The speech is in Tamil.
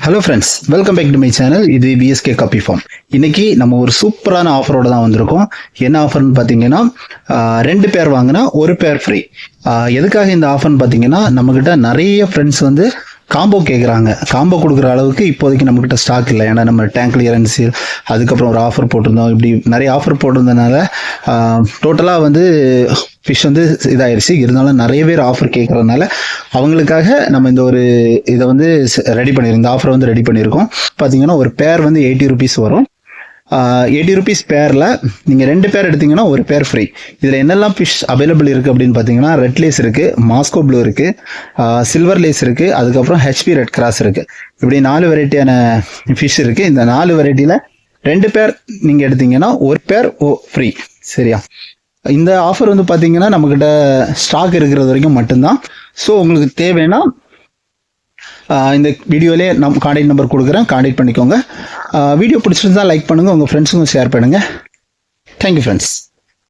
Hello friends, welcome back to my channel. இது பிஎஸ்கே காப்பி ஃபார்ம். இன்னைக்கு நம்ம ஒரு சூப்பரான ஆஃபரோட தான் வந்திருக்கோம். என்ன ஆஃபர்னு பார்த்தீங்கன்னா 2 பேர் வாங்கினா 1 பேர் ஃப்ரீ. எதுக்காக இந்த ஆஃபர்னு பார்த்தீங்கன்னா, நம்மக்கிட்ட நிறைய ஃப்ரெண்ட்ஸ் வந்து காம்போ கேட்குறாங்க. காம்போ கொடுக்குற அளவுக்கு இப்போதைக்கு நம்மக்கிட்ட ஸ்டாக் இல்லை. ஏன்னா நம்ம டேங்க் கிளியரன்ஸ், அதுக்கப்புறம் ஒரு ஆஃபர் போட்டிருந்தோம். இப்படி நிறைய ஆஃபர் போட்டிருந்தனால டோட்டலாக வந்து ஃபிஷ் வந்து இதாயிருச்சு. இருந்தாலும் நிறைய பேர் ஆஃபர் கேட்குறதுனால அவங்களுக்காக நம்ம இந்த ஒரு இதை வந்து ரெடி பண்ணியிருக்கோம். இந்த ஆஃபரை வந்து ரெடி பண்ணியிருக்கோம். பார்த்தீங்கன்னா ஒரு பேர் வந்து 80 ருபீஸ் வரும். 80 ருபீஸ் பேரில் நீங்கள் 2 பேர் எடுத்தீங்கன்னா 1 பேர் ஃப்ரீ. இதில் என்னெல்லாம் ஃபிஷ் அவைலபிள் இருக்குது அப்படின்னு பார்த்தீங்கன்னா, ரெட் லேஸ் இருக்குது, மாஸ்கோ ப்ளூ இருக்குது, சில்வர் லேஸ் இருக்குது, அதுக்கப்புறம் ஹெச்பி ரெட் கிராஸ் இருக்குது. இப்படி 4 வெரைட்டியான ஃபிஷ் இருக்குது. இந்த 4 வெரைட்டியில் 2 பேர் நீங்கள் எடுத்தீங்கன்னா 1 பேர் ஃப்ரீ. சரியா? இந்த ஆஃபர் வந்து பார்த்தீங்கன்னா நம்மக்கிட்ட ஸ்டாக் இருக்கிறது வரைக்கும் மட்டும்தான். ஸோ உங்களுக்கு தேவைன்னா இந்த வீடியோலே நம்ம கான்டாக்ட் நம்பர் கொடுக்குறேன், கான்டாக்ட் பண்ணிக்கோங்க. வீடியோ பிடிச்சிருந்தா லைக் பண்ணுங்கள், உங்கள் ஃப்ரெண்ட்ஸுக்கும் ஷேர் பண்ணுங்கள். Thank you friends.